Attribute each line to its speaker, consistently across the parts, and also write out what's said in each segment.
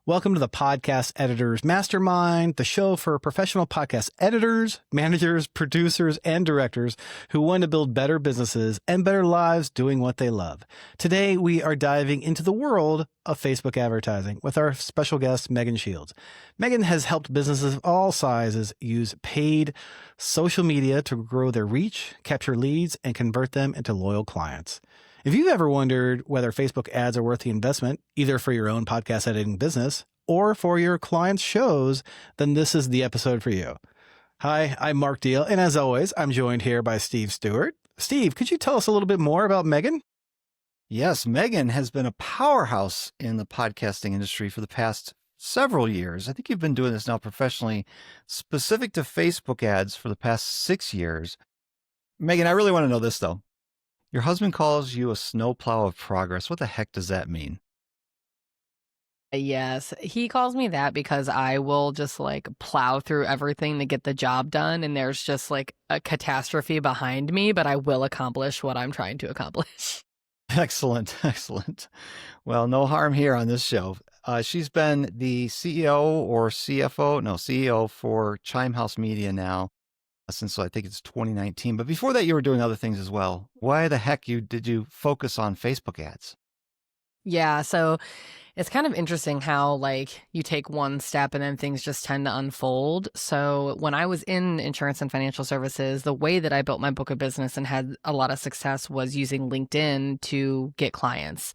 Speaker 1: Welcome to the Podcast Editors Mastermind, the show for professional podcast editors, managers, producers, and directors who want to build better businesses and better lives doing what they love. Today, we are diving into the world of Facebook advertising with our special guest, Megan Shields. Megan has helped businesses of all sizes use paid social media to grow their reach, capture leads, and convert them into loyal clients. If you've ever wondered whether Facebook ads are worth the investment, either for your own podcast editing business or for your clients' shows, then this is the episode for you. Hi, I'm Mark Deal, and as always, I'm joined here by Steve Stewart. Steve, could you tell us a little bit more about Megan?
Speaker 2: Yes, Megan has been a powerhouse in the podcasting industry for the past several years. I think you've been doing this now professionally, specific to Facebook ads for the past 6 years. Megan, I really want to know this, though. Your husband calls you a snowplow of progress. What the heck does that mean?
Speaker 3: Yes, he calls me that because I will just plow through everything to get the job done, and there's just a catastrophe behind me, but I will accomplish what I'm trying to accomplish.
Speaker 2: Excellent, excellent. Well, no harm here on this show. She's been the CEO for Chime House Media now since I think it's 2019. But before that, you were doing other things as well. Why the heck did you focus on Facebook ads?
Speaker 3: Yeah, so it's kind of interesting how you take one step and then things just tend to unfold. So when I was in insurance and financial services, the way that I built my book of business and had a lot of success was using LinkedIn to get clients.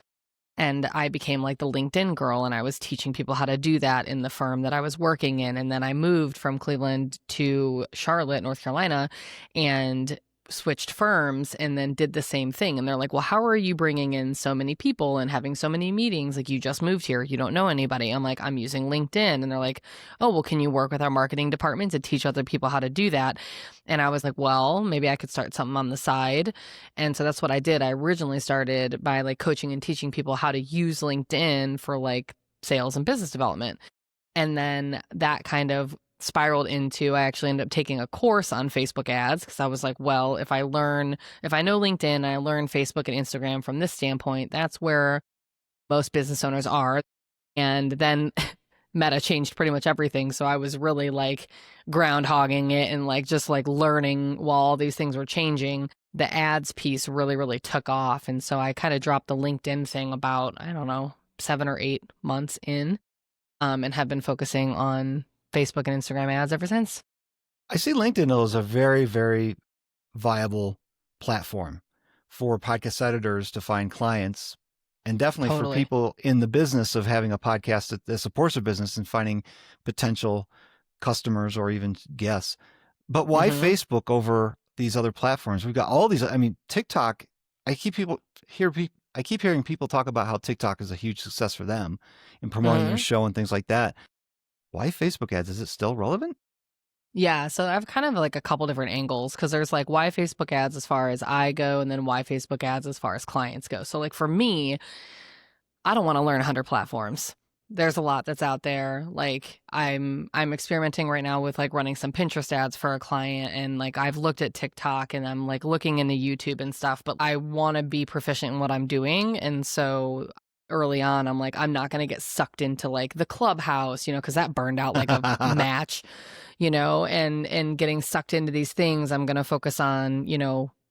Speaker 3: And I became the LinkedIn girl, and I was teaching people how to do that in the firm that I was working in. And then I moved from Cleveland to Charlotte, North Carolina, and switched firms and then did the same thing. And they're like, well, how are you bringing in so many people and having so many meetings? You just moved here. You don't know anybody. I'm like, I'm using LinkedIn. And they're like, oh, well, can you work with our marketing department to teach other people how to do that? And I was like, well, maybe I could start something on the side. And so that's what I did. I originally started by coaching and teaching people how to use LinkedIn for sales and business development. And then that kind of spiraled into, I actually ended up taking a course on Facebook ads because I was like, well, if I know LinkedIn, I learn Facebook and Instagram from this standpoint, that's where most business owners are. And then Meta changed pretty much everything. So I was really groundhogging it and just learning while all these things were changing. The ads piece really, really took off. And so I kind of dropped the LinkedIn thing about, 7 or 8 months in, and have been focusing on Facebook and Instagram ads ever since.
Speaker 2: I see LinkedIn as a very, very viable platform for podcast editors to find clients, and definitely for people in the business of having a podcast that supports their business and finding potential customers or even guests. But why Facebook over these other platforms? We've got all these. TikTok. I keep hearing people talk about how TikTok is a huge success for them in promoting their show and things like that. Why Facebook ads? Is it still relevant?
Speaker 3: Yeah, so I have kind of a couple different angles because there's why Facebook ads as far as I go, and then why Facebook ads as far as clients go. So for me, I don't want to learn 100 platforms. There's a lot that's out there. I'm experimenting right now with running some Pinterest ads for a client, and I've looked at TikTok, and I'm looking into YouTube and stuff, but I want to be proficient in what I'm doing. And so early on, I'm I'm not going to get sucked into the Clubhouse, because that burned out like a match, and getting sucked into these things. I'm going to focus on,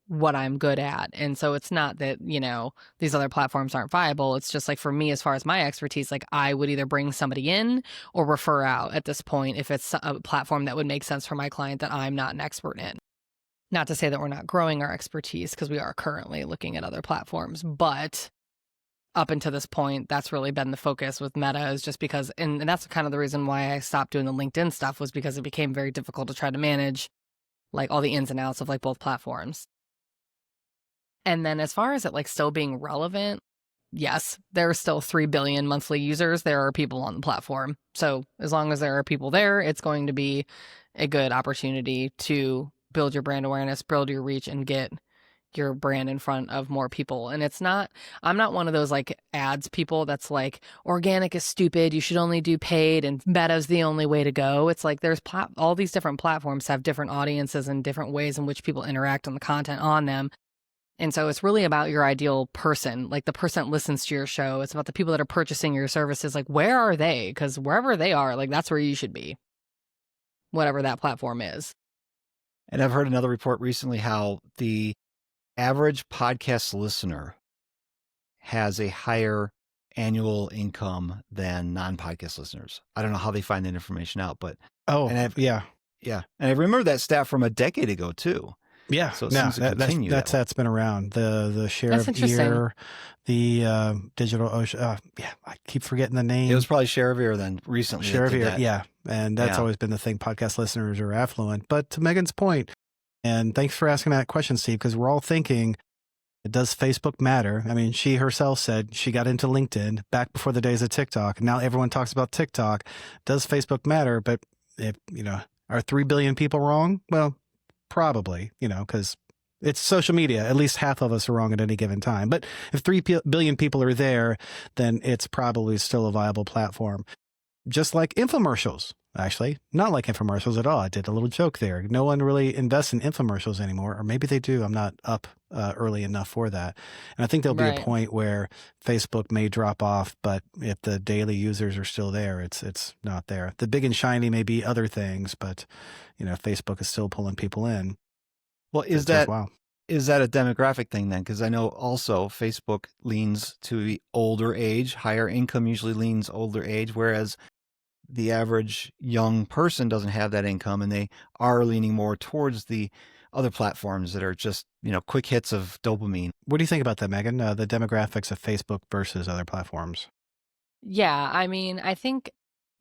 Speaker 3: what I'm good at. And so it's not that, these other platforms aren't viable. It's just for me, as far as my expertise, I would either bring somebody in or refer out at this point if it's a platform that would make sense for my client that I'm not an expert in. Not to say that we're not growing our expertise, because we are currently looking at other platforms, but up until this point, that's really been the focus with Meta, is just because, and that's kind of the reason why I stopped doing the LinkedIn stuff, was because it became very difficult to try to manage all the ins and outs of both platforms. And then as far as it still being relevant, yes, there are still 3 billion monthly users. There are people on the platform. So as long as there are people there, it's going to be a good opportunity to build your brand awareness, build your reach, and get your brand in front of more people. And I'm not one of those ads people that's organic is stupid, you should only do paid, and Meta's the only way to go. It's there's all these different platforms have different audiences and different ways in which people interact on the content on them. And so it's really about your ideal person, like the person that listens to your show. It's about the people that are purchasing your services. Like, where are they? Because wherever they are, like, that's where you should be, whatever that platform is.
Speaker 2: And I've heard another report recently how the average podcast listener has a higher annual income than non-podcast listeners. I don't know how they find that information out, but
Speaker 1: yeah.
Speaker 2: And I remember that stat from a decade ago too.
Speaker 1: Yeah,
Speaker 2: so it seems to continue.
Speaker 1: That's been around. The share of ear, the digital ocean. I keep forgetting the name.
Speaker 2: It was probably share of ear then recently.
Speaker 1: Share of ear, yeah, and that's always been the thing. Podcast listeners are affluent, but to Megan's point, and thanks for asking that question, Steve, because we're all thinking, does Facebook matter? I mean, she herself said she got into LinkedIn back before the days of TikTok. Now everyone talks about TikTok. Does Facebook matter? But if are 3 billion people wrong? Well, probably, because it's social media. At least half of us are wrong at any given time. But if 3 billion people are there, then it's probably still a viable platform. Just like infomercials, actually. Not like infomercials at all. I did a little joke there. No one really invests in infomercials anymore, or maybe they do. I'm not up early enough for that. And I think there'll be a point where Facebook may drop off, but if the daily users are still there, it's not there. The big and shiny may be other things, but Facebook is still pulling people in.
Speaker 2: Well, is that a demographic thing then? Because I know also Facebook leans to the older age. Higher income usually leans older age, whereas the average young person doesn't have that income, and they are leaning more towards the other platforms that are just, quick hits of dopamine.
Speaker 1: What do you think about that, Megan? The demographics of Facebook versus other platforms?
Speaker 3: Yeah, I mean, I think,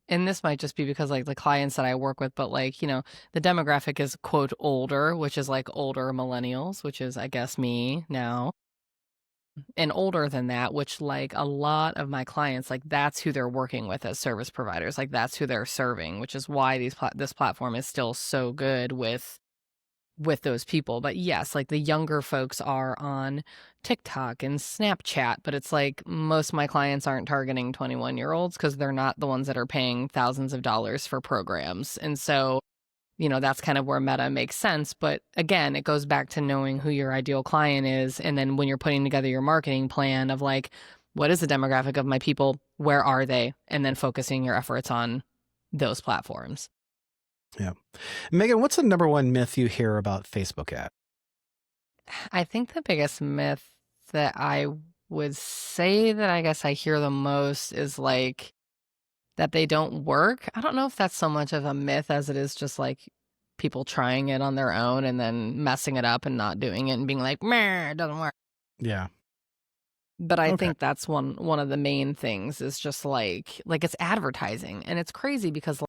Speaker 3: and this might just be because like the clients that I work with, but like, the demographic is quote older, which is like older millennials, which is, I guess, me now. And older than that, which like a lot of my clients, like that's who they're working with as service providers. Like that's who they're serving, which is why this platform is still so good with those people. But yes, like the younger folks are on TikTok and Snapchat, but it's like most of my clients aren't targeting 21-year-olds because they're not the ones that are paying thousands of dollars for programs. And so that's kind of where Meta makes sense. But again, it goes back to knowing who your ideal client is. And then when you're putting together your marketing plan of like, what is the demographic of my people? Where are they? And then focusing your efforts on those platforms.
Speaker 1: Yeah. Megan, what's the number one myth you hear about Facebook ads?
Speaker 3: I think the biggest myth that I would say that I guess I hear the most is like, that they don't work. I don't know if that's so much of a myth as it is just like people trying it on their own and then messing it up and not doing it and being like, meh, it doesn't work.
Speaker 1: Yeah.
Speaker 3: But I think that's one of the main things is just like it's advertising. And it's crazy because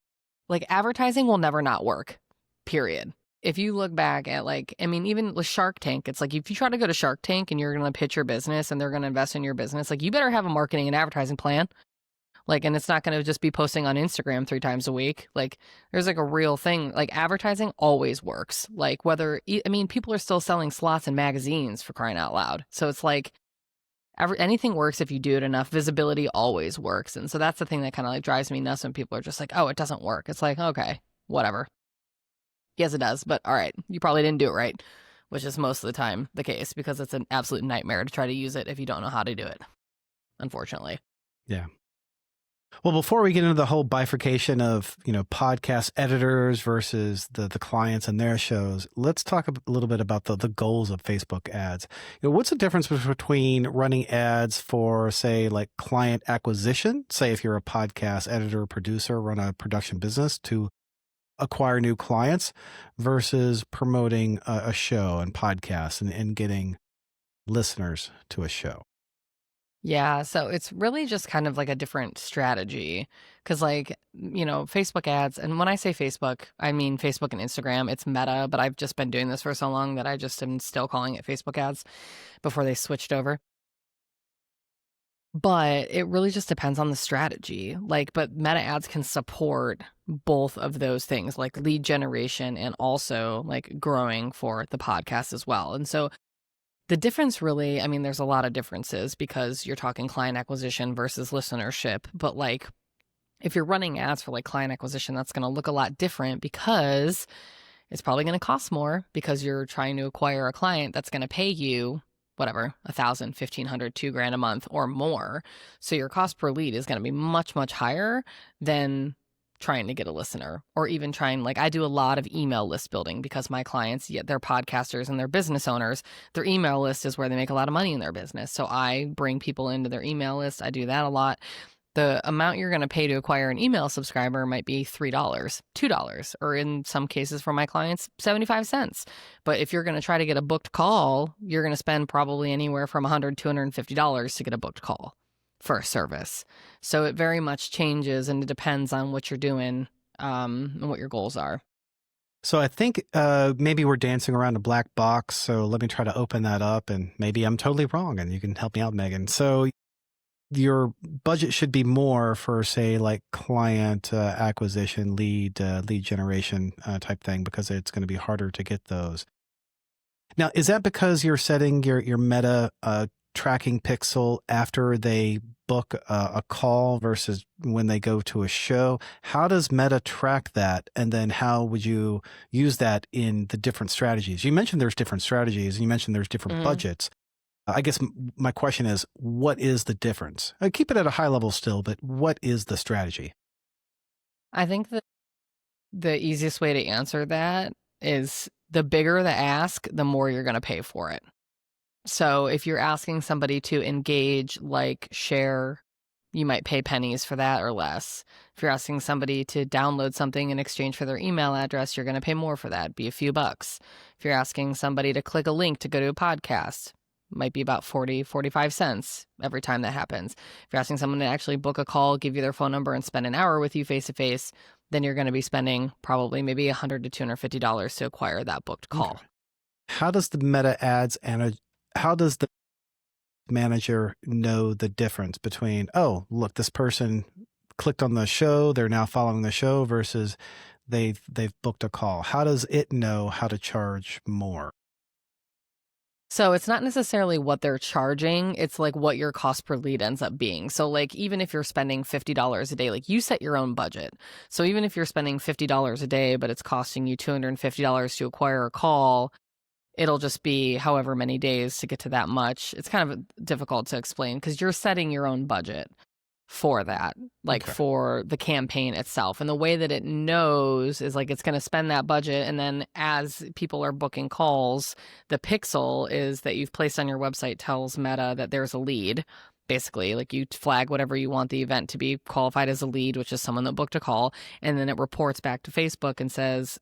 Speaker 3: like advertising will never not work, period. If you look back at even with Shark Tank, it's like if you try to go to Shark Tank and you're going to pitch your business and they're going to invest in your business, like you better have a marketing and advertising plan. Like, and it's not going to just be posting on Instagram 3 times a week. Like, there's like a real thing. Like, advertising always works. Like, people are still selling slots in magazines for crying out loud. So it's like anything works if you do it enough. Visibility always works. And so that's the thing that kind of like drives me nuts when people are just like, oh, it doesn't work. It's like, okay, whatever. Yes, it does. But all right, you probably didn't do it right, which is most of the time the case because it's an absolute nightmare to try to use it if you don't know how to do it, unfortunately.
Speaker 1: Yeah. Well, before we get into the whole bifurcation of, podcast editors versus the clients and their shows, let's talk a little bit about the goals of Facebook ads. What's the difference between running ads for, say, like client acquisition, say if you're a podcast editor, producer, run a production business to acquire new clients versus promoting a show and podcasts and getting listeners to a show?
Speaker 3: Yeah, so it's really just kind of like a different strategy because Facebook ads, and when I say Facebook, I mean Facebook and Instagram. It's Meta, but I've just been doing this for so long that I just am still calling it Facebook ads before they switched over. But it really just depends on the strategy. But Meta ads can support both of those things, like lead generation and also like growing for the podcast as well. And so the difference really, there's a lot of differences because you're talking client acquisition versus listenership. But if you're running ads for like client acquisition, that's going to look a lot different because it's probably going to cost more because you're trying to acquire a client that's going to pay you whatever, 1,000, 1,500, $2,000 a month or more. So your cost per lead is going to be much, much higher than trying to get a listener, or even trying, like, I do a lot of email list building because my clients, they're podcasters and they're business owners. Their email list is where they make a lot of money in their business. So I bring people into their email list. I do that a lot. The amount you're going to pay to acquire an email subscriber might be $3, $2, or in some cases for my clients, 75 cents. But if you're going to try to get a booked call, you're going to spend probably anywhere from $100, $250 to get a booked call for a service. So it very much changes, and it depends on what you're doing and what your goals are.
Speaker 1: So I think maybe we're dancing around a black box. So let me try to open that up, and maybe I'm totally wrong and you can help me out, Megan. So your budget should be more for, say, like client acquisition, lead generation type thing, because it's going to be harder to get those. Now, is that because you're setting your meta tracking pixel after they book a call versus when they go to a show? How does Meta track that? And then how would you use that in the different strategies? You mentioned there's different strategies, and you mentioned there's different budgets. I guess my question is, what is the difference? Keep it at a high level still, but what is the strategy?
Speaker 3: I think that the easiest way to answer that is, the bigger the ask, the more you're going to pay for it. So if you're asking somebody to engage, like, share, you might pay pennies for that or less. If you're asking somebody to download something in exchange for their email address, you're going to pay more for that, be a few bucks. If you're asking somebody to click a link to go to a podcast, might be about 40, 45 cents every time that happens. If you're asking someone to actually book a call, give you their phone number, and spend an hour with you face to face, then you're going to be spending probably maybe $100 to $250 to acquire that booked call.
Speaker 1: Okay. How does the Meta ads and how does the manager know the difference between, oh, look, this person clicked on the show, they're now following the show, versus they've booked a call? How does it know how to charge more?
Speaker 3: So it's not necessarily what they're charging. It's like what your cost per lead ends up being. So like, even if you're spending $50 a day, like, you set your own budget. So even if you're spending $50 a day, but it's costing you $250 to acquire a call, it'll just be however many days to get to that much. It's kind of difficult to explain because you're setting your own budget for that, like, for the campaign itself. And the way that it knows is, like, it's going to spend that budget. And then as people are booking calls, the pixel is that you've placed on your website tells Meta that there's a lead. Basically, like, you flag whatever you want the event to be qualified as a lead, which is someone that booked a call. And then it reports back to Facebook and says,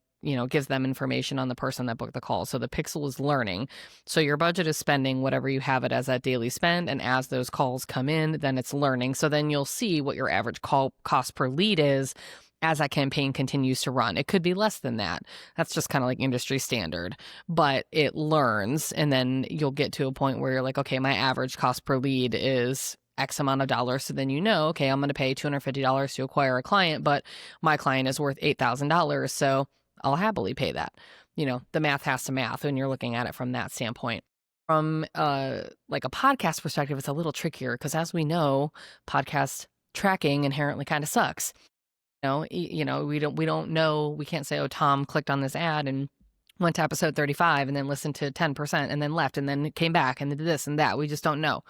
Speaker 3: gives them information on the person that booked the call. So the pixel is learning. So your budget is spending whatever you have it as that daily spend. And as those calls come in, then it's learning. So then you'll see what your average call cost per lead is as that campaign continues to run. It could be less than that. That's just kind of like industry standard, but it learns. And then you'll get to a point where you're like, okay, my average cost per lead is X amount of dollars. So then okay, I'm going to pay $250 to acquire a client, but my client is worth $8,000. So I'll happily pay that. The math has to math when you're looking at it from that standpoint. From like a podcast perspective, it's a little trickier because, as we know, podcast tracking inherently kind of sucks. We don't know. We can't say, oh, Tom clicked on this ad and went to episode 35 and then listened to 10% and then left and then came back and did this and that. We just don't know.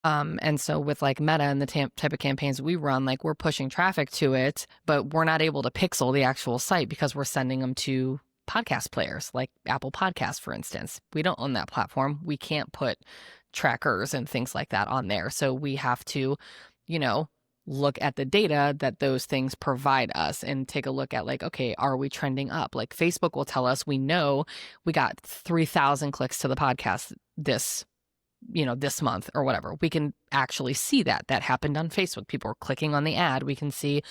Speaker 3: And so with like Meta and the type of campaigns we run, like, we're pushing traffic to it, but we're not able to pixel the actual site because we're sending them to podcast players like Apple Podcasts, for instance. We don't own that platform. We can't put trackers and things like that on there. So we have to, look at the data that those things provide us and take a look at, like, okay, are we trending up? Like, Facebook will tell us, we know we got 3,000 clicks to the podcast this month or whatever. We can actually see that happened on Facebook. People are clicking on the ad. We can see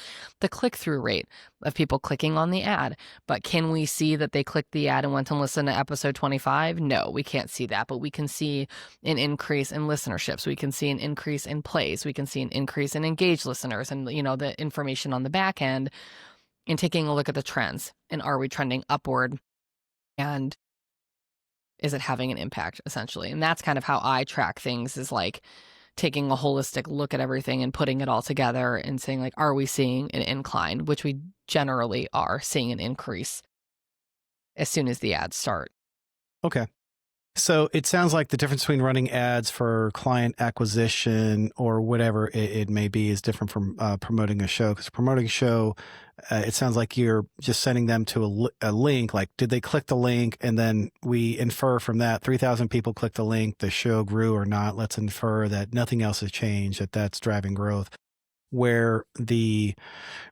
Speaker 3: the click-through rate of people clicking on the ad. But can we see that they clicked the ad and went and listened to episode 25? No, we can't see that. But we can see an increase in listenerships. We can see an increase in plays. We can see an increase in engaged listeners and, the information on the back end, and taking a look at the trends. And are we trending upward? And is it having an impact, essentially? And that's kind of how I track things, is like taking a holistic look at everything and putting it all together and saying, like, are we seeing an incline, which we generally are seeing an increase as soon as the ads start.
Speaker 1: Okay. So it sounds like the difference between running ads for client acquisition or whatever it may be is different from promoting a show. Because promoting a show, it sounds like you're just sending them to a link. Like, did they click the link? And then we infer from that 3,000 people clicked the link, the show grew or not. Let's infer that nothing else has changed, that's driving growth. Where the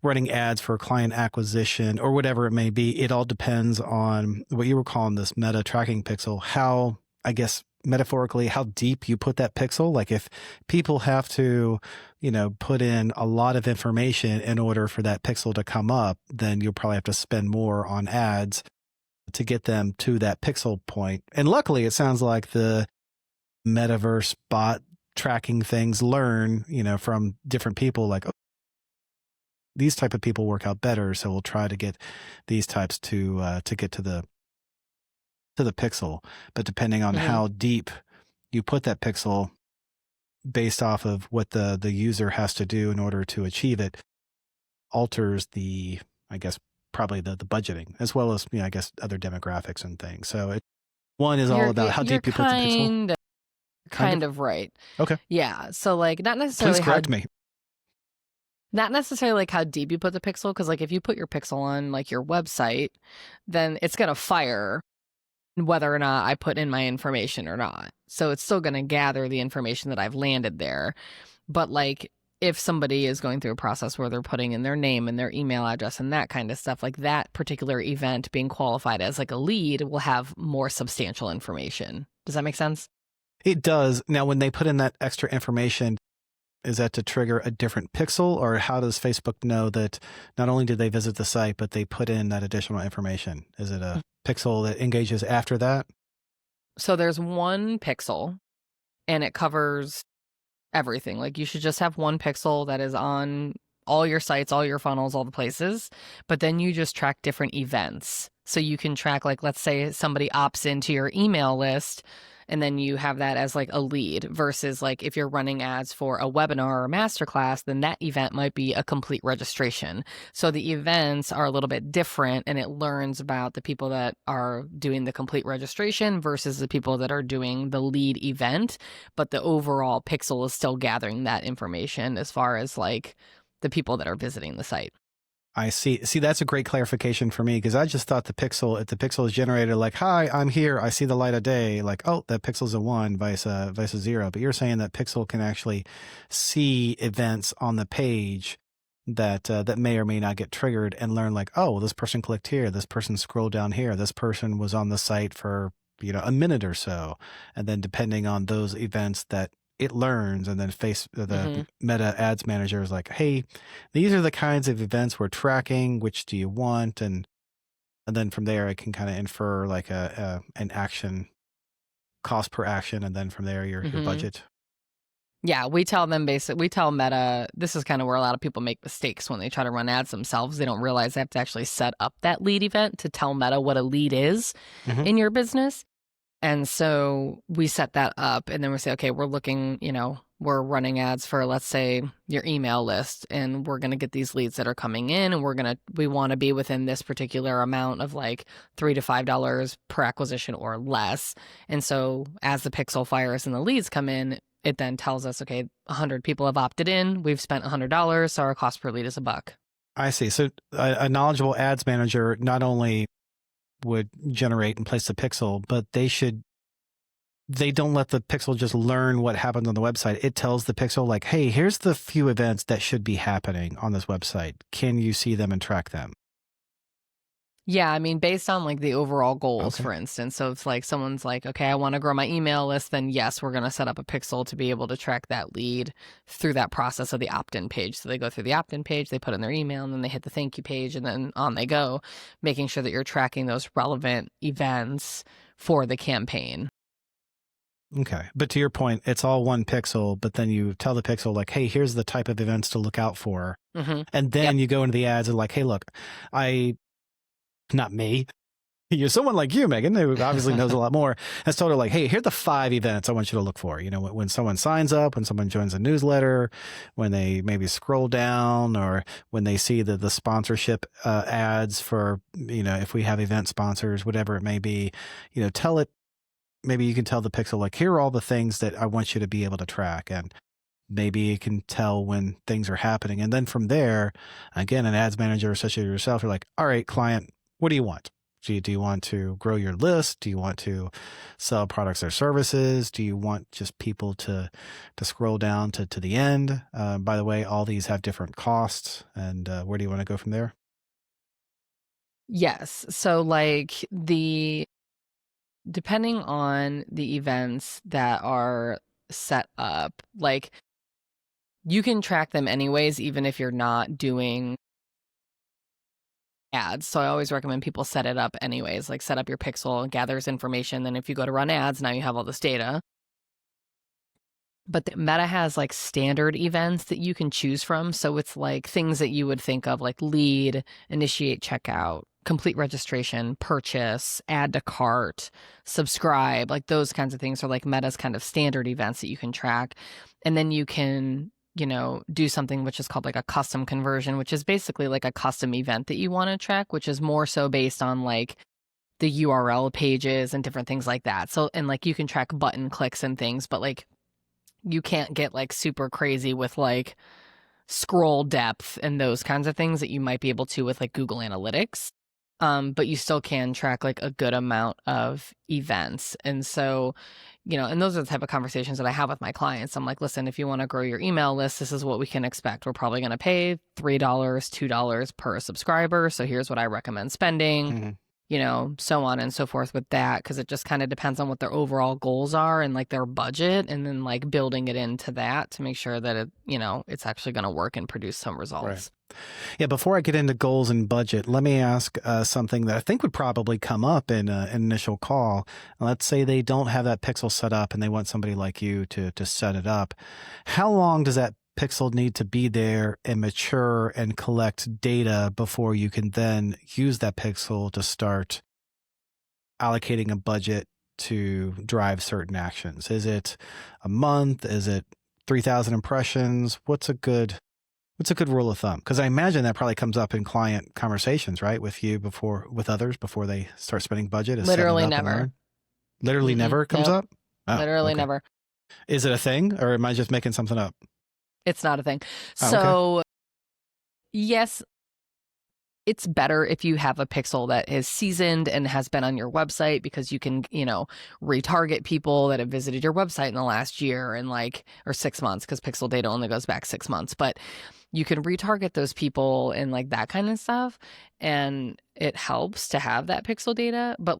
Speaker 1: running ads for client acquisition or whatever it may be, it all depends on what you were calling this meta tracking pixel, how, I guess, metaphorically, how deep you put that pixel. Like if people have to, put in a lot of information in order for that pixel to come up, then you'll probably have to spend more on ads to get them to that pixel point. And luckily, it sounds like the metaverse bot tracking things learn, from different people, like, oh, these type of people work out better, so we'll try to get these types to get to the pixel. But depending on how deep you put that pixel, based off of what the user has to do in order to achieve it, alters I guess, probably the budgeting, as well as, I guess, other demographics and things. So one is all about how deep you put the pixel.
Speaker 3: Kind of right.
Speaker 1: Okay.
Speaker 3: Yeah. So like not necessarily
Speaker 1: Please correct me.
Speaker 3: Not necessarily like how deep you put the pixel, because like if you put your pixel on like your website, then it's going to fire whether or not I put in my information or not. So it's still going to gather the information that I've landed there. But like if somebody is going through a process where they're putting in their name and their email address and that kind of stuff, like that particular event being qualified as like a lead will have more substantial information. Does that make sense?
Speaker 1: It does. Now, when they put in that extra information, is that to trigger a different pixel, or how does Facebook know that not only did they visit the site, but they put in that additional information? Is it a pixel that engages after that?
Speaker 3: So there's one pixel and it covers everything. Like you should just have one pixel that is on all your sites, all your funnels, all the places, but then you just track different events. So you can track, like, let's say somebody opts into your email list, and then you have that as like a lead, versus like if you're running ads for a webinar or a masterclass, then that event might be a complete registration. So the events are a little bit different, and it learns about the people that are doing the complete registration versus the people that are doing the lead event. But the overall pixel is still gathering that information as far as like the people that are visiting the site.
Speaker 1: I see. See, that's a great clarification for me, because I just thought if the pixel is generated like, hi, I'm here, I see the light of day, like, oh, that pixel's a 1, vice a 0. But you're saying that pixel can actually see events on the page that may or may not get triggered and learn like, oh, this person clicked here, this person scrolled down here, this person was on the site for, a minute or so. And then depending on those events that it learns, and then the Meta Ads Manager is like, hey, these are the kinds of events we're tracking. Which do you want? And then from there, I can kind of infer like an action, cost per action, and then from there your budget.
Speaker 3: Yeah, we tell Meta, this is kind of where a lot of people make mistakes when they try to run ads themselves. They don't realize they have to actually set up that lead event to tell Meta what a lead is in your business. And so we set that up, and then we say, okay, we're looking, we're running ads for, let's say, your email list, and we're going to get these leads that are coming in, and we want to be within this particular amount of like $3 to $5 per acquisition or less. And so as the pixel fires and the leads come in, it then tells us, okay, 100 people have opted in, we've spent $100, so our cost per lead is $1.
Speaker 1: I see. So a knowledgeable ads manager not only would generate and place the pixel, but they don't let the pixel just learn what happens on the website. It tells the pixel like, hey, here's the few events that should be happening on this website. Can you see them and track them?
Speaker 3: Yeah, I mean, based on like the overall goals, for instance. So it's like someone's like, okay, I want to grow my email list. Then yes, we're going to set up a pixel to be able to track that lead through that process of the opt-in page. So they go through the opt-in page, they put in their email, and then they hit the thank you page, and then on they go, making sure that you're tracking those relevant events for the campaign.
Speaker 1: Okay. But to your point, it's all one pixel, but then you tell the pixel like, hey, here's the type of events to look out for. And then you go into the ads and like, hey, look, not me. You're someone like you, Megan, who obviously knows a lot more, has told her like, hey, here are the 5 events I want you to look for. When someone signs up, when someone joins a newsletter, when they maybe scroll down, or when they see the sponsorship ads for, if we have event sponsors, whatever it may be, tell it maybe you can tell the pixel, like, here are all the things that I want you to be able to track. And maybe it can tell when things are happening. And then from there, again, an ads manager such as yourself, you're like, all right, client, what do you want? Do you want to grow your list? Do you want to sell products or services? Do you want just people to scroll down to the end? By the way, all these have different costs. And where do you want to go from there?
Speaker 3: Yes. So like depending on the events that are set up, like you can track them anyways, even if you're not doing ads. So I always recommend people set it up anyways, like set up your pixel, gathers information. Then if you go to run ads, now you have all this data. But the Meta has like standard events that you can choose from. So it's like things that you would think of like lead, initiate checkout, complete registration, purchase, add to cart, subscribe, like those kinds of things are like Meta's kind of standard events that you can track. And then you can, do something which is called like a custom conversion, which is basically like a custom event that you want to track, which is more so based on like the URL pages and different things like that. So, and like you can track button clicks and things, but like you can't get like super crazy with like scroll depth and those kinds of things that you might be able to with like Google Analytics. But you still can track like a good amount of events. And so, and those are the type of conversations that I have with my clients. I'm like, listen, if you want to grow your email list, this is what we can expect. We're probably going to pay $3, $2 per subscriber. So here's what I recommend spending. So on and so forth with that, because it just kind of depends on what their overall goals are and like their budget, and then like building it into that to make sure that it, it's actually going to work and produce some results.
Speaker 1: Right. Yeah. Before I get into goals and budget, let me ask something that I think would probably come up in an initial call. Let's say they don't have that pixel set up and they want somebody like you to set it up. How long does that pixel need to be there and mature and collect data before you can then use that pixel to start allocating a budget to drive certain actions? Is it a month? Is it 3,000 impressions? What's a good rule of thumb? Because I imagine that probably comes up in client conversations, right? With you with others before they start spending budget.
Speaker 3: Literally never.
Speaker 1: Literally never comes up?
Speaker 3: Oh, literally never.
Speaker 1: Is it a thing, or am I just making something up?
Speaker 3: It's not a thing. So yes, it's better if you have a pixel that is seasoned and has been on your website, because you can, retarget people that have visited your website in the last year and or 6 months, because pixel data only goes back 6 months. But you can retarget those people and like that kind of stuff. And it helps to have that pixel data. But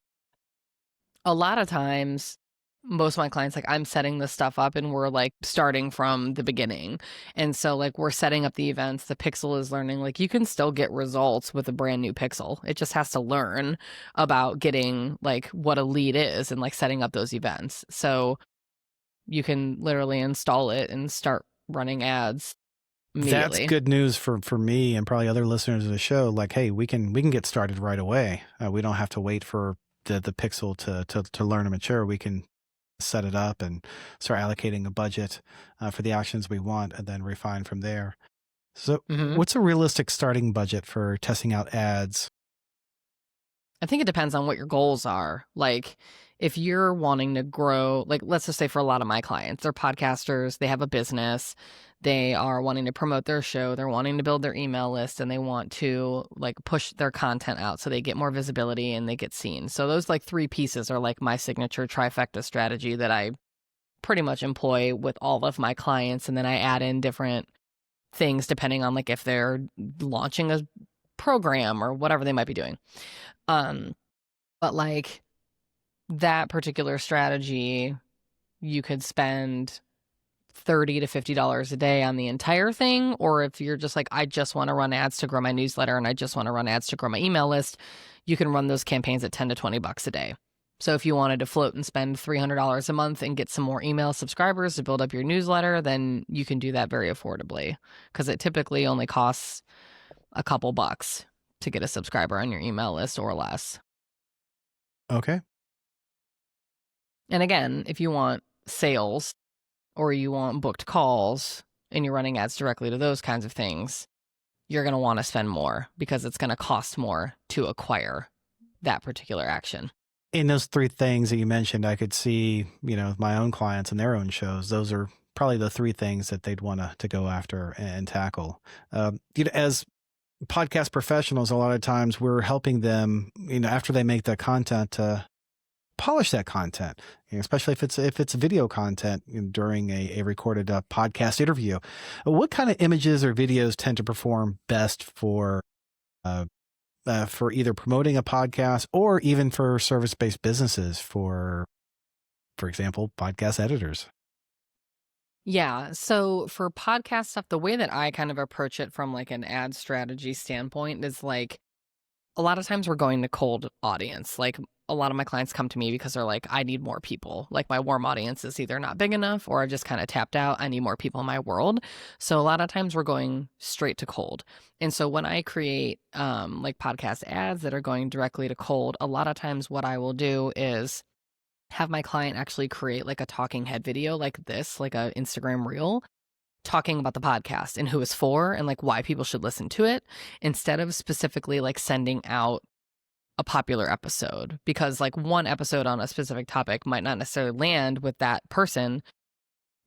Speaker 3: a lot of times, most of my clients, like I'm setting this stuff up and we're like starting from the beginning. And so like we're setting up the events, the pixel is learning, like you can still get results with a brand new pixel. It just has to learn about getting like what a lead is and like setting up those events. So you can literally install it and start running ads immediately.
Speaker 1: That's good news for me and probably other listeners of the show. Like, hey, we can get started right away. We don't have to wait for the pixel to learn and mature. We can set it up and start allocating a budget for the actions we want, and then refine from there. So what's a realistic starting budget for testing out ads?
Speaker 3: I think it depends on what your goals are. Like if you're wanting to grow, like let's just say for a lot of my clients, they're podcasters, they have a business, they are wanting to promote their show, they're wanting to build their email list, and they want to like push their content out so they get more visibility and they get seen. So those like 3 pieces are like my signature trifecta strategy that I pretty much employ with all of my clients. And then I add in different things depending on like if they're launching a program or whatever they might be doing. But like that particular strategy, you could spend $30 to $50 a day on the entire thing. Or if you're just like, I just want to run ads to grow my newsletter and I just want to run ads to grow my email list, you can run those campaigns at $10 to $20 a day. So if you wanted to float and spend $300 a month and get some more email subscribers to build up your newsletter, then you can do that very affordably, because it typically only costs a couple bucks to get a subscriber on your email list or less.
Speaker 1: Okay.
Speaker 3: And again, if you want sales or you want booked calls and you're running ads directly to those kinds of things, you're going to want to spend more because it's going to cost more to acquire that particular action.
Speaker 1: In those three things that you mentioned, I could see, my own clients and their own shows. Those are probably the three things that they'd want to go after and tackle. As podcast professionals, a lot of times we're helping them, after they make that content, to polish that content, especially if it's video content during a recorded podcast interview. What kind of images or videos tend to perform best for either promoting a podcast or even for service-based businesses, for example, podcast editors?
Speaker 3: Yeah. So for podcast stuff, the way that I kind of approach it from like an ad strategy standpoint is like a lot of times we're going to cold audience. Like a lot of my clients come to me because they're like, I need more people. Like my warm audience is either not big enough or I've just kind of tapped out. I need more people in my world. So a lot of times we're going straight to cold. And so when I create like podcast ads that are going directly to cold, a lot of times what I will do is have my client actually create like a talking head video like this, like a Instagram reel, talking about the podcast and who it's for and like why people should listen to it, instead of specifically like sending out a popular episode, because like one episode on a specific topic might not necessarily land with that person,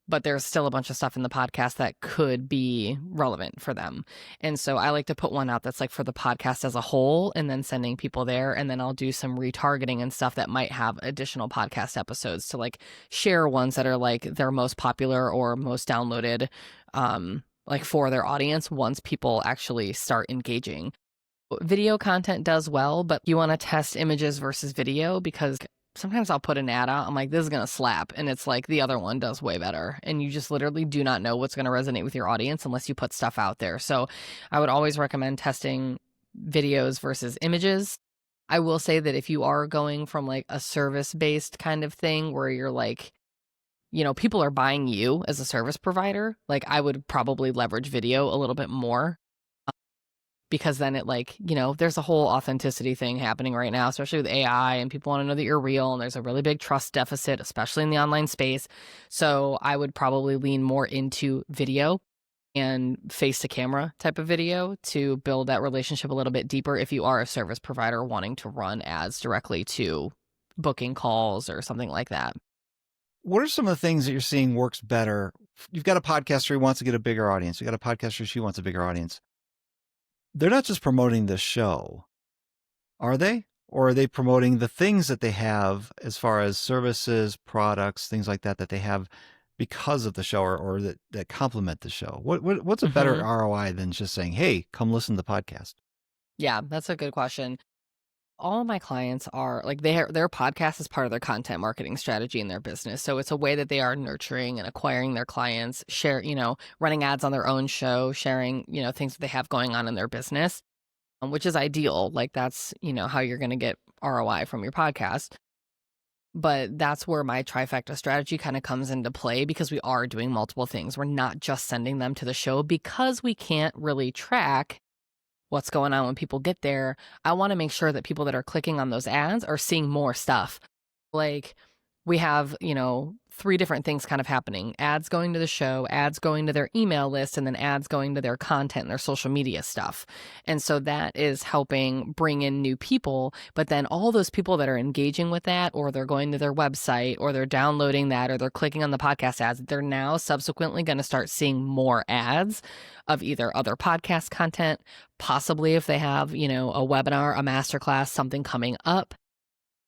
Speaker 3: but there's still a bunch of stuff in the podcast that could be relevant for them. And so I like to put one out that's like for the podcast as a whole and then sending people there. And then I'll do some retargeting and stuff that might have additional podcast episodes to like share ones that are like their most popular or most downloaded, like for their audience once people actually start engaging. Video content does well, but you want to test images versus video, because sometimes I'll put an ad out, I'm like, this is going to slap. And it's like the other one does way better. And you just literally do not know what's going to resonate with your audience unless you put stuff out there. So I would always recommend testing videos versus images. I will say that if you are going from like a service-based kind of thing where you're like, people are buying you as a service provider, like I would probably leverage video a little bit more. Because then it like, there's a whole authenticity thing happening right now, especially with AI, and people want to know that you're real, and there's a really big trust deficit, especially in the online space. So I would probably lean more into video and face to camera type of video to build that relationship a little bit deeper if you are a service provider wanting to run ads directly to booking calls or something like that.
Speaker 2: What are some of the things that you're seeing works better? You've got a podcaster who wants to get a bigger audience. You've got a podcaster, she wants a bigger audience. They're not just promoting the show, are they? Or are they promoting the things that they have as far as services, products, things like that they have because of the show, or that complement the show? What's a better ROI than just saying, hey, come listen to the podcast?
Speaker 3: Yeah, that's a good question. All of my clients are like, their podcast is part of their content marketing strategy in their business. So it's a way that they are nurturing and acquiring their clients, running ads on their own show, sharing, things that they have going on in their business, which is ideal. Like that's, how you're going to get ROI from your podcast. But that's where my trifecta strategy kind of comes into play, because we are doing multiple things. We're not just sending them to the show because we can't really track what's going on when people get there. I want to make sure that people that are clicking on those ads are seeing more stuff. Like we have, 3 different things kind of happening: ads going to the show, ads going to their email list, and then ads going to their content and their social media stuff. And so that is helping bring in new people. But then all those people that are engaging with that, or they're going to their website, or they're downloading that, or they're clicking on the podcast ads, they're now subsequently going to start seeing more ads of either other podcast content, possibly if they have, a webinar, a masterclass, something coming up.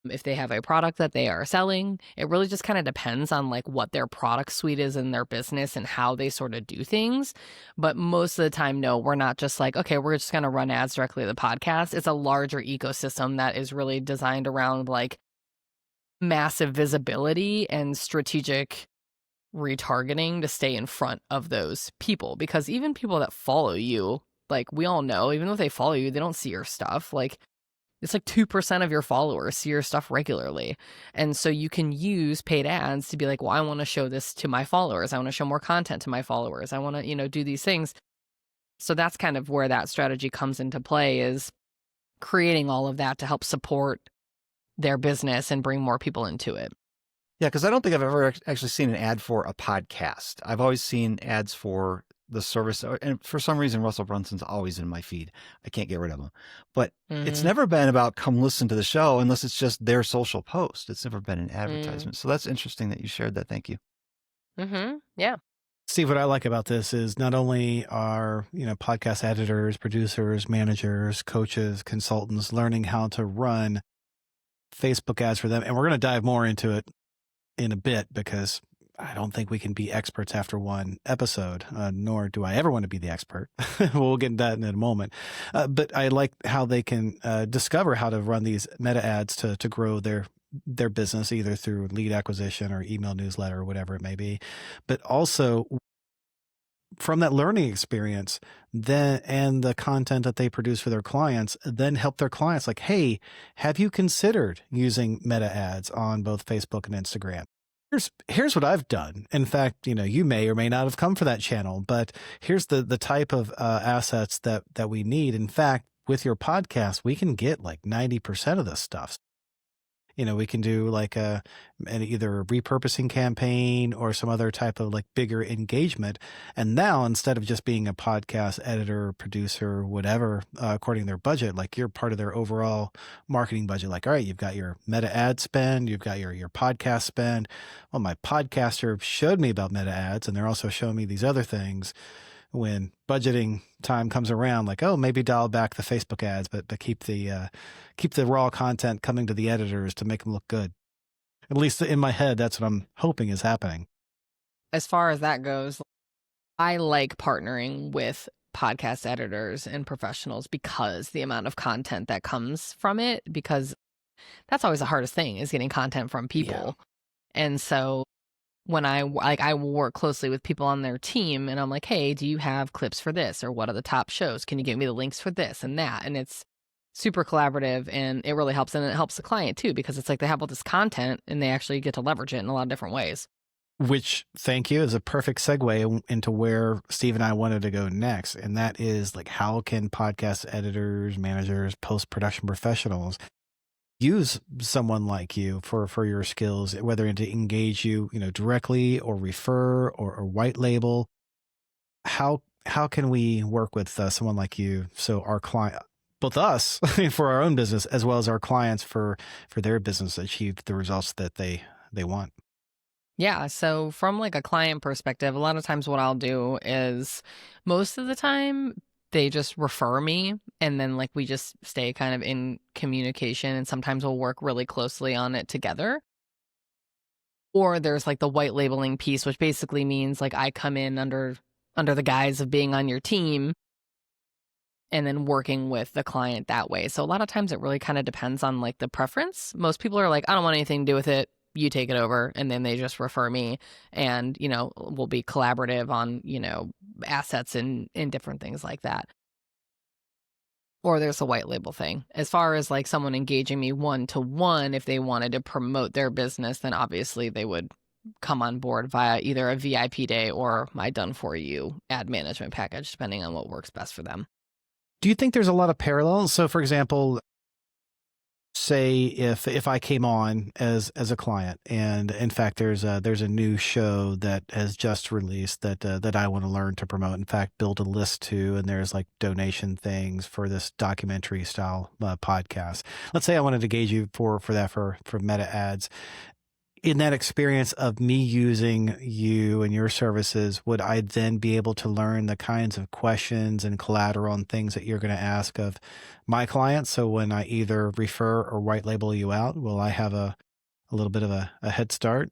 Speaker 3: If they have a product that they are selling, it really just kind of depends on like what their product suite is in their business and how they sort of do things. But most of the time, no, we're not just like, okay, we're just going to run ads directly to the podcast. It's a larger ecosystem that is really designed around like massive visibility and strategic retargeting to stay in front of those people. Because even people that follow you, like we all know, even if they follow you, they don't see your stuff. Like it's like 2% of your followers see your stuff regularly. And so you can use paid ads to be like, well, I want to show this to my followers. I want to show more content to my followers. I want to, do these things. So that's kind of where that strategy comes into play, is creating all of that to help support their business and bring more people into it.
Speaker 2: Yeah, because I don't think I've ever actually seen an ad for a podcast. I've always seen ads for the service. And for some reason, Russell Brunson's always in my feed. I can't get rid of him. But it's never been about come listen to the show unless it's just their social post. It's never been an advertisement. So that's interesting that you shared that. Thank you.
Speaker 3: Yeah.
Speaker 1: Steve, what I like about this is not only are, podcast editors, producers, managers, coaches, consultants learning how to run Facebook ads for them. And we're going to dive more into it in a bit because I don't think we can be experts after one episode, nor do I ever want to be the expert. We'll get into that in a moment. But I like how they can discover how to run these meta ads to grow their business, either through lead acquisition or email newsletter or whatever it may be. But also from that learning experience then and the content that they produce for their clients, then help their clients like, hey, have you considered using meta ads on both Facebook and Instagram? Here's what I've done. In fact, you may or may not have come for that channel, but here's the type of assets that we need. In fact, with your podcast, we can get like 90% of this stuff. We can do like either a repurposing campaign or some other type of like bigger engagement. And now instead of just being a podcast editor, producer, whatever, according to their budget, like you're part of their overall marketing budget. Like, all right, you've got your meta ad spend, you've got your podcast spend. Well, my podcaster showed me about meta ads, and they're also showing me these other things. When budgeting time comes around, like, oh, maybe dial back the Facebook ads, but keep the raw content coming to the editors to make them look good. At least in my head, that's what I'm hoping is happening.
Speaker 3: As far as that goes, I like partnering with podcast editors and professionals because the amount of content that comes from it, because that's always the hardest thing is getting content from people. Yeah. And so when I will work closely with people on their team and I'm like, hey, do you have clips for this? Or what are the top shows? Can you give me the links for this and that? And it's super collaborative and it really helps. And it helps the client too, because it's like they have all this content and they actually get to leverage it in a lot of different ways.
Speaker 1: Which, thank you, is a perfect segue into where Steve and I wanted to go next. And that is like, how can podcast editors, managers, post-production professionals use someone like you for your skills, whether to engage you, directly or refer or white label? How can we work with someone like you so our client, both us for our own business as well as our clients for their business achieve the results that they want?
Speaker 3: Yeah. So from like a client perspective, a lot of times what I'll do is most of the time they just refer me and then like we just stay kind of in communication and sometimes we'll work really closely on it together. Or there's like the white labeling piece, which basically means like I come in under the guise of being on your team and then working with the client that way. So a lot of times it really kind of depends on like the preference. Most people are like, I don't want anything to do with it. You take it over. And then they just refer me and, we'll be collaborative on, assets and different things like that. Or there's a white label thing. As far as like someone engaging me one-to-one, if they wanted to promote their business, then obviously they would come on board via either a VIP day or my done for you ad management package, depending on what works best for them.
Speaker 1: Do you think there's a lot of parallels? So for example, say if I came on as a client and in fact there's a new show that has just released that I want to learn to promote, in fact build a list to, and there's like donation things for this documentary style podcast. Let's say I wanted to gauge you for meta ads. In that experience of me using you and your services, would I then be able to learn the kinds of questions and collateral and things that you're going to ask of my clients? So when I either refer or white label you out, will I have a little bit of a head start?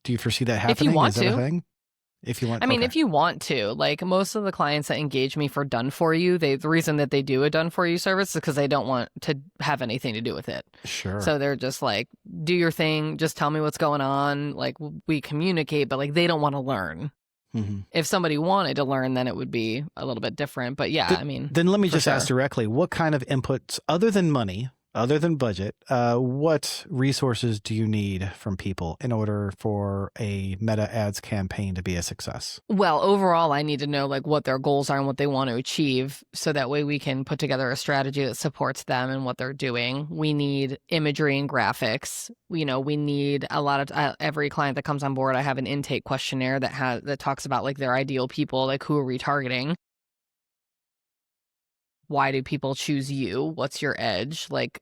Speaker 1: Do you foresee that happening?
Speaker 3: If you want
Speaker 1: Is that
Speaker 3: to.
Speaker 1: a thing? If you want,
Speaker 3: I mean,
Speaker 1: okay.
Speaker 3: if you want to, like most of the clients that engage me for done for you, the reason that they do a done for you service is because they don't want to have anything to do with it.
Speaker 1: Sure.
Speaker 3: So they're just like, do your thing. Just tell me what's going on. Like we communicate, but like they don't want to learn. Mm-hmm. If somebody wanted to learn, then it would be a little bit different. But yeah,
Speaker 1: then let me just ask directly, what kind of inputs other than money other than budget, what resources do you need from people in order for a Meta ads campaign to be a success?
Speaker 3: Well, overall, I need to know like what their goals are and what they want to achieve. So that way we can put together a strategy that supports them and what they're doing. We need imagery and graphics. We need a lot of every client that comes on board. I have an intake questionnaire that talks about like their ideal people, like who are we targeting? Why do people choose you? What's your edge? Like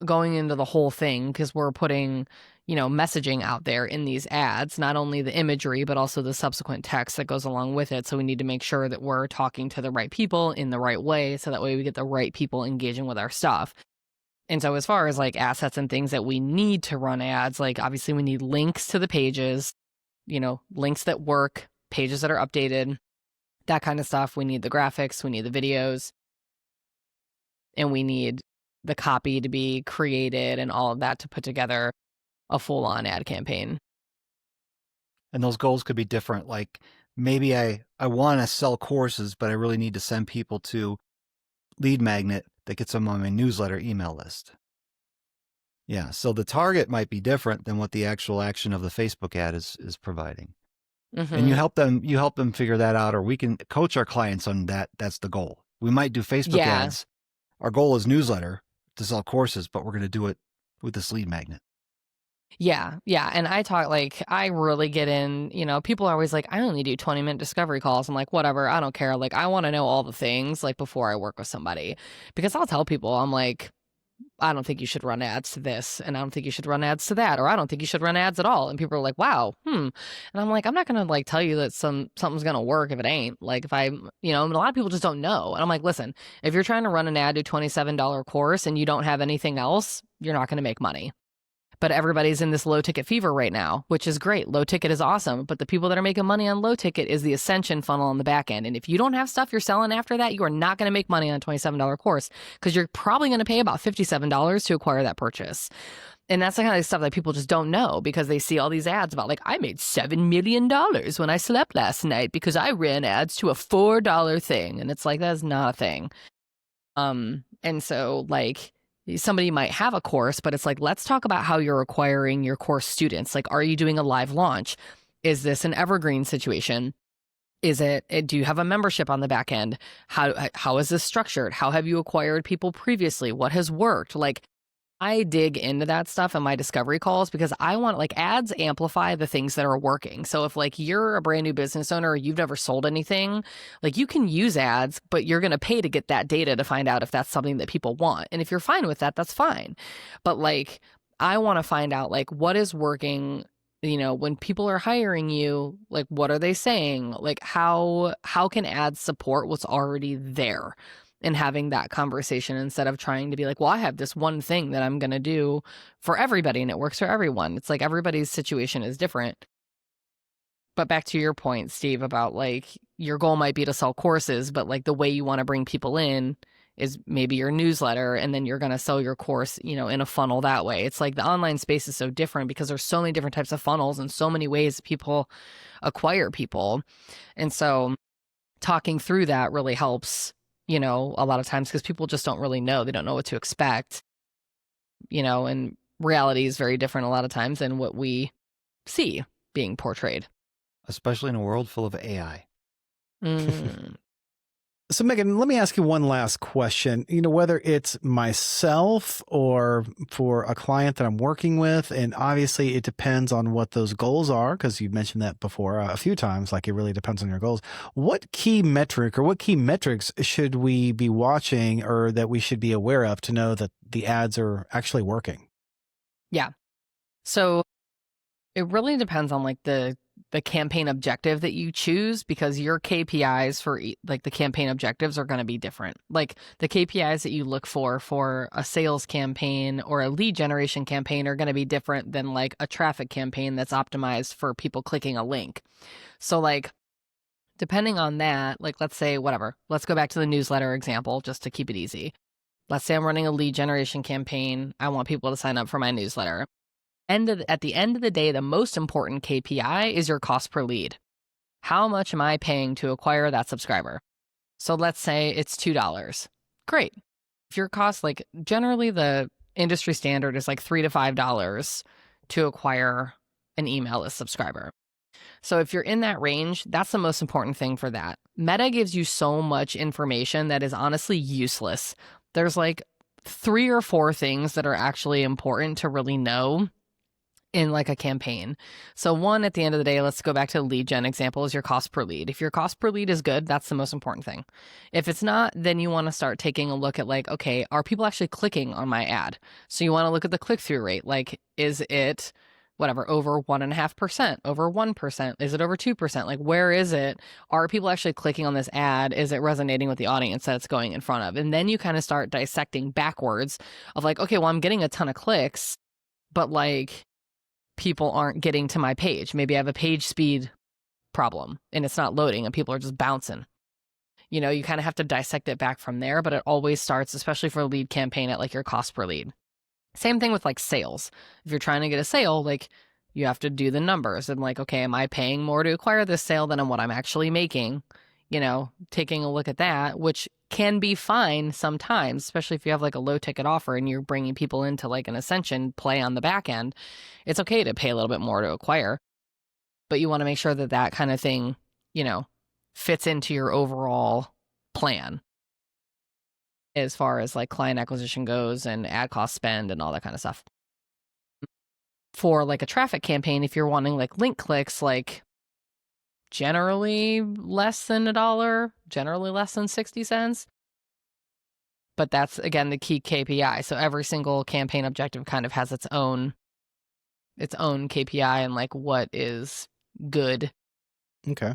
Speaker 3: going into the whole thing, because we're putting, messaging out there in these ads, not only the imagery, but also the subsequent text that goes along with it. So we need to make sure that we're talking to the right people in the right way. So that way we get the right people engaging with our stuff. And so as far as like assets and things that we need to run ads, like obviously we need links to the pages, links that work, pages that are updated, that kind of stuff. We need the graphics, we need the videos, and we need the copy to be created and all of that to put together a full-on ad campaign.
Speaker 2: And those goals could be different. Like maybe I want to sell courses, but I really need to send people to lead magnet that gets them on my newsletter email list. Yeah, so the target might be different than what the actual action of the Facebook ad is providing.
Speaker 3: Mm-hmm.
Speaker 2: And you help them figure that out, or we can coach our clients on that. That's the goal. We might do Facebook ads. Our goal is newsletter to sell courses, but we're going to do it with this lead magnet.
Speaker 3: Yeah. And I really get in, people are always like, I only do 20-minute discovery calls. I'm like, whatever, I don't care. Like, I want to know all the things like before I work with somebody, because I'll tell people, I'm like, I don't think you should run ads to this, and I don't think you should run ads to that, or I don't think you should run ads at all. And people are like, wow, And I'm like, I'm not going to like tell you that something's going to work if it ain't. Like if a lot of people just don't know. And I'm like, listen, if you're trying to run an ad to $27 course and you don't have anything else, you're not going to make money. But everybody's in this low ticket fever right now, which is great. Low ticket is awesome. But the people that are making money on low ticket is the ascension funnel on the back end. And if you don't have stuff you're selling after that, you are not going to make money on a $27 course, because you're probably going to pay about $57 to acquire that purchase. And that's the kind of stuff that people just don't know, because they see all these ads about like, I made $7 million when I slept last night because I ran ads to a $4 thing. And it's like, that's not a thing. And so like, somebody might have a course, but it's like, let's talk about how you're acquiring your course students. Like, are you doing a live launch? Is this an evergreen situation? Do you have a membership on the back end? How is this structured? How have you acquired people previously? What has worked? Like, I dig into that stuff in my discovery calls, because I want, like, ads amplify the things that are working. So if like you're a brand new business owner or you've never sold anything, like you can use ads, but you're going to pay to get that data to find out if that's something that people want. And if you're fine with that, that's fine. But like, I want to find out like what is working, when people are hiring you, like what are they saying? Like how can ads support what's already there? And having that conversation instead of trying to be like, well, I have this one thing that I'm going to do for everybody and it works for everyone. It's like everybody's situation is different. But back to your point, Steve, about like your goal might be to sell courses, but like the way you want to bring people in is maybe your newsletter, and then you're going to sell your course, in a funnel that way. It's like the online space is so different because there's so many different types of funnels and so many ways people acquire people. And so talking through that really helps, a lot of times, because people just don't really know. They don't know what to expect, and reality is very different a lot of times than what we see being portrayed.
Speaker 2: Especially in a world full of AI.
Speaker 1: So Megan, let me ask you one last question. Whether it's myself or for a client that I'm working with, and obviously it depends on what those goals are, because you mentioned that before a few times, like it really depends on your goals. What key metric or what key metrics should we be watching, or that we should be aware of to know that the ads are actually working?
Speaker 3: Yeah. So it really depends on like the campaign objective that you choose, because your KPIs for like the campaign objectives are going to be different. Like the KPIs that you look for a sales campaign or a lead generation campaign are going to be different than like a traffic campaign that's optimized for people clicking a link. So like, depending on that, like let's say let's go back to the newsletter example just to keep it easy. Let's say I'm running a lead generation campaign. I want people to sign up for my newsletter. At the end of the day, the most important KPI is your cost per lead. How much am I paying to acquire that subscriber? So let's say it's $2. Great. If your cost, like generally the industry standard is like $3 to $5 to acquire an email list subscriber. So if you're in that range, that's the most important thing for that. Meta gives you so much information that is honestly useless. There's like 3 or 4 things that are actually important to really know in like a campaign. So one, at the end of the day, let's go back to the lead gen example, is your cost per lead. If your cost per lead is good, that's the most important thing. If it's not, then you want to start taking a look at like, okay, are people actually clicking on my ad? So you want to look at the click-through rate. Like, is it whatever, over 1.5%, over 1%? Is it over 2%? Like, where is it? Are people actually clicking on this ad? Is it resonating with the audience that it's going in front of? And then you kind of start dissecting backwards of like, okay, well, I'm getting a ton of clicks, but like, people aren't getting to my page. Maybe I have a page speed problem and it's not loading and people are just bouncing. You know, you kind of have to dissect it back from there, but it always starts, especially for a lead campaign, at like your cost per lead. Same thing with like sales. If you're trying to get a sale, like you have to do the numbers and like, okay, am I paying more to acquire this sale than what I'm actually making? You know, taking a look at that, which can be fine sometimes, especially if you have like a low ticket offer and you're bringing people into like an ascension play on the back end. It's okay to pay a little bit more to acquire, but you want to make sure that that kind of thing, you know, fits into your overall plan as far as like client acquisition goes and ad cost spend and all that kind of stuff. For like a traffic campaign, if you're wanting like link clicks, like generally less than $1, generally less than 60 cents. But that's, again, the key KPI. So every single campaign objective kind of has its own KPI and like what is good.
Speaker 1: Okay.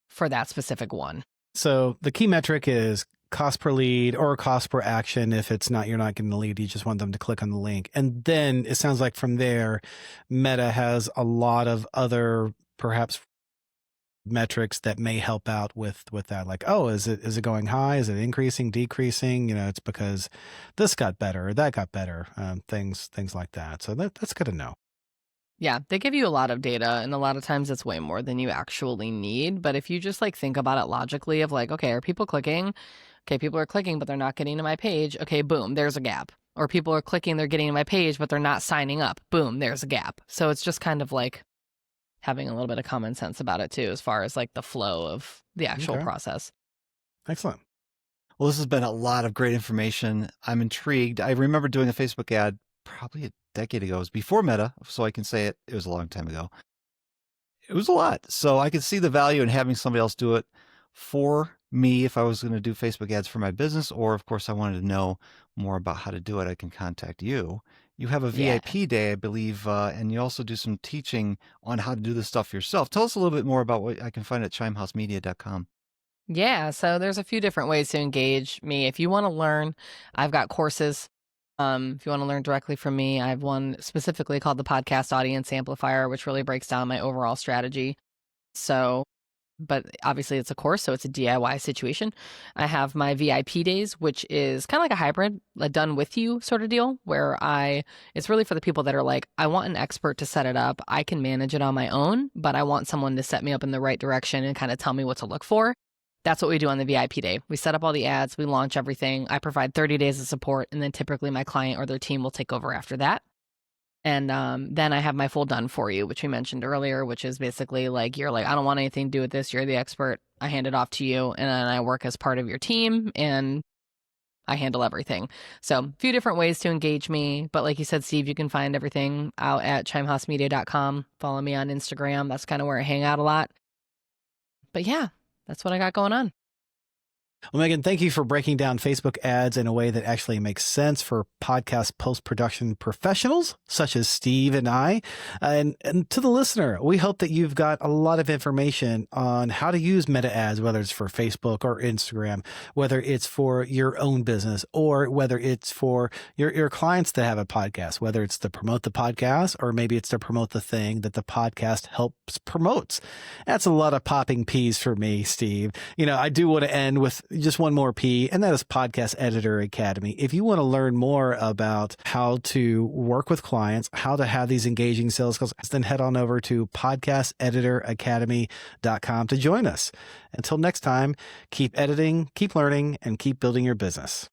Speaker 3: For that specific one.
Speaker 1: So the key metric is cost per lead or cost per action. If it's not, you're not getting the lead, you just want them to click on the link. And then it sounds like from there, Meta has a lot of other perhaps metrics that may help out with that. Like, oh, is it going high? Is it increasing, decreasing? You know, it's because this got better or that got better. Things like that. So that's good to know.
Speaker 3: Yeah, they give you a lot of data, and a lot of times it's way more than you actually need. But if you just like think about it logically of like, okay, are people clicking? Okay, people are clicking, but they're not getting to my page. Okay, boom, there's a gap. Or people are clicking, they're getting to my page, but they're not signing up. Boom, there's a gap. So it's just kind of like having a little bit of common sense about it too, as far as like the flow of the actual process.
Speaker 1: Excellent.
Speaker 2: Well, this has been a lot of great information. I'm intrigued. I remember doing a Facebook ad probably a decade ago. It was before Meta, so I can say it. It was a long time ago. It was a lot. So I could see the value in having somebody else do it for me if I was going to do Facebook ads for my business, or of course I wanted to know more about how to do it, I can contact you. You have a VIP day, I believe, and you also do some teaching on how to do this stuff yourself. Tell us a little bit more about what I can find at chimehousemedia.com.
Speaker 3: Yeah, so there's a few different ways to engage me. If you want to learn, I've got courses. If you want to learn directly from me, I have one specifically called the Podcast Audience Amplifier, which really breaks down my overall strategy. So, but obviously it's a course, so it's a DIY situation. I have my VIP days, which is kind of like a hybrid, a done with you sort of deal, where it's really for the people that are like, I want an expert to set it up. I can manage it on my own, but I want someone to set me up in the right direction and kind of tell me what to look for. That's what we do on the VIP day. We set up all the ads, we launch everything. I provide 30 days of support, and then typically my client or their team will take over after that. And then I have my full done for you, which we mentioned earlier, which is basically like, you're like, I don't want anything to do with this. You're the expert. I hand it off to you, and then I work as part of your team, and I handle everything. So a few different ways to engage me. But like you said, Steve, you can find everything out at chimehousemedia.com. Follow me on Instagram. That's kind of where I hang out a lot. But yeah, that's what I got going on.
Speaker 1: Well, Megan, thank you for breaking down Facebook ads in a way that actually makes sense for podcast post-production professionals such as Steve and I. And to the listener, we hope that you've got a lot of information on how to use meta ads, whether it's for Facebook or Instagram, whether it's for your own business, or whether it's for your clients that have a podcast, whether it's to promote the podcast, or maybe it's to promote the thing that the podcast helps promotes. That's a lot of popping P's for me, Steve. You know, I do want to end with just one more P, and that is Podcast Editor Academy. If you want to learn more about how to work with clients, how to have these engaging sales calls, then head on over to podcasteditoracademy.com to join us. Until next time, keep editing, keep learning, and keep building your business.